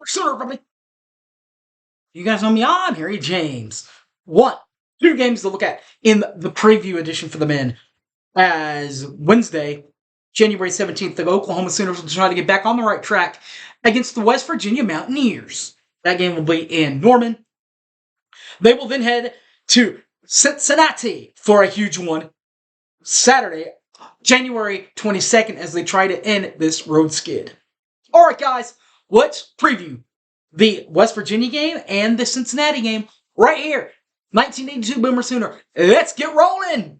Sooner, everybody. You guys know me, I'm Harry James. 2 games to look at in the preview edition for the men. As Wednesday, January 17th, the Oklahoma Sooners will try to get back on the right track against the West Virginia Mountaineers. That game will be in Norman. They will then head to Cincinnati for a huge one Saturday, January 22nd, as they try to end this road skid. All right, guys, let's preview the West Virginia game and the Cincinnati game right here. 1982 Boomer Sooner. Let's get rolling.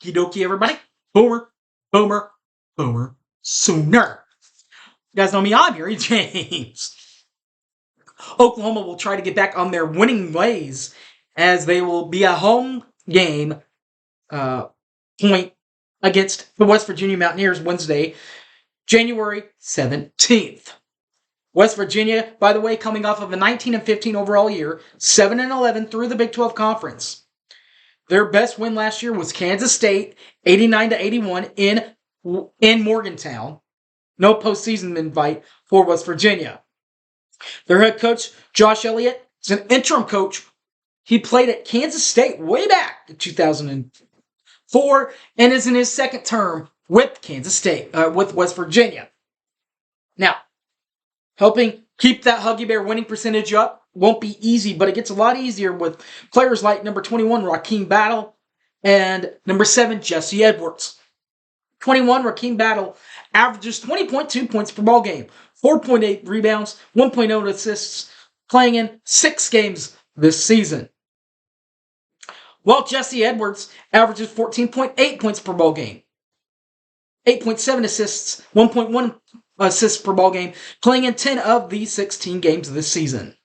Okie dokie, everybody. Boomer Sooner. You guys know me, I'm Harry James. Oklahoma will try to get back on their winning ways as they will be a home game point against the West Virginia Mountaineers Wednesday, January 17th. West Virginia, by the way, coming off of a 19-15 overall year, 7-11 through the Big 12 Conference. Their best win last year was Kansas State, 89-81 in Morgantown. No postseason invite for West Virginia. Their head coach, Josh Elliott, is an interim coach. He played at Kansas State way back in 2004 and is in his second term with Kansas State, with West Virginia. Now, helping keep that Huggy Bear winning percentage up won't be easy, but it gets a lot easier with players like number 21, Rakeem Battle, and number 7, Jesse Edwards. 21, Rakeem Battle averages 20.2 points per ball game, 4.8 rebounds, 1.0 assists, playing in 6 games this season. While Jesse Edwards averages 14.8 points per ball game, 8.7 assists, 1.1 assists per ball game, playing in 10 of the 16 games this season.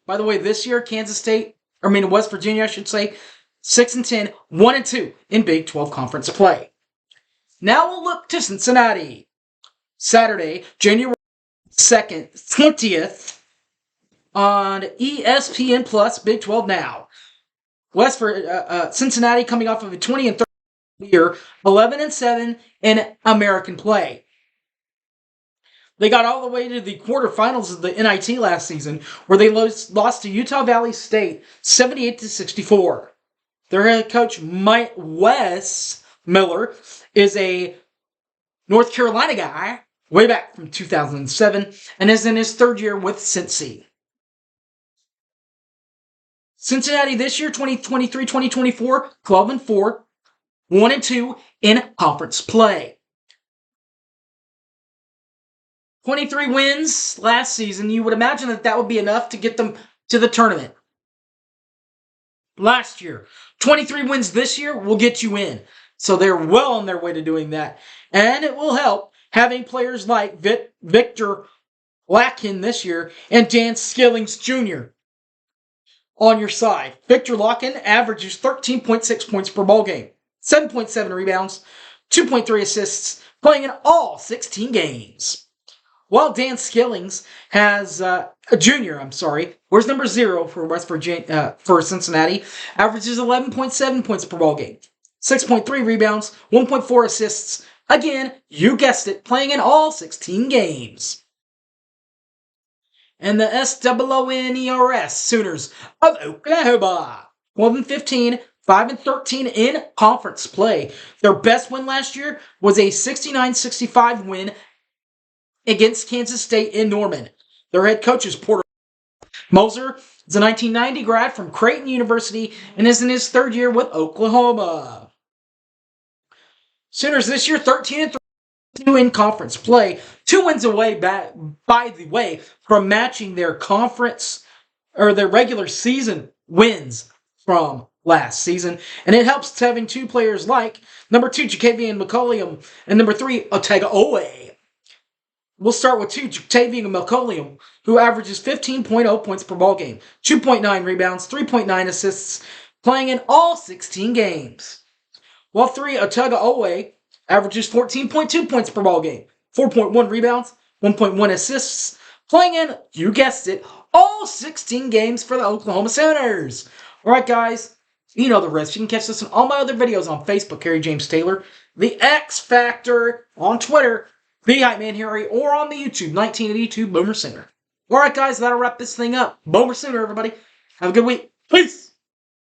By the way, this year, West Virginia, I should say, 6-10, 1-2 in Big 12 Conference play. Now we'll look to Cincinnati. Saturday, January 2nd, 20th, on ESPN Plus, Big 12 Now. Cincinnati coming off of a 20-30 year, 11-7 in American play. They got all the way to the quarterfinals of the NIT last season, where they lost to Utah Valley State 78-64. Their head coach, Wes Miller, is a North Carolina guy, way back from 2007, and is in his 3rd year with Cincy. Cincinnati this year, 2023-2024, 12-4, 1-2 in conference play. 23 wins last season. You would imagine that would be enough to get them to the tournament. Last year, 23 wins this year will get you in. So they're well on their way to doing that. And it will help having players like Victor Latkin this year and Dan Skillings Jr. on your side. Victor Latkin averages 13.6 points per ball game, 7.7 rebounds, 2.3 assists, playing in all 16 games. While Dan Skillings has a junior, where's number 0 for West Virginia for Cincinnati, averages 11.7 points per ball game, 6.3 rebounds, 1.4 assists. Again, you guessed it, playing in all 16 games. And the SOONERS Sooners of Oklahoma, 12-15, 5-13 in conference play. Their best win last year was a 69-65 win against Kansas State in Norman. Their head coach is Porter Moser. Is a 1990 grad from Creighton University and is in his 3rd year with Oklahoma. Sooners this year, 13-3, in conference play. 2 wins away, by the way, from matching their conference or their regular season wins from last season. And it helps having 2 players like number 2, Jacavian McCollum, and number 3, Otagoe. We'll start with 2, Jacavian McCollum, who averages 15.0 points per ball game, 2.9 rebounds, 3.9 assists, playing in all 16 games. While 3, Otagoe, averages 14.2 points per ball game, 4.1 rebounds, 1.1 assists, playing in, you guessed it, all 16 games for the Oklahoma Sooners. Alright guys, you know the rest. You can catch this in all my other videos on Facebook, Harry James Taylor, The X Factor on Twitter, The Hype Man Harry, or on the YouTube, 1982 Boomer Sooner. Alright guys, that'll wrap this thing up. Boomer Sooner, everybody. Have a good week. Peace!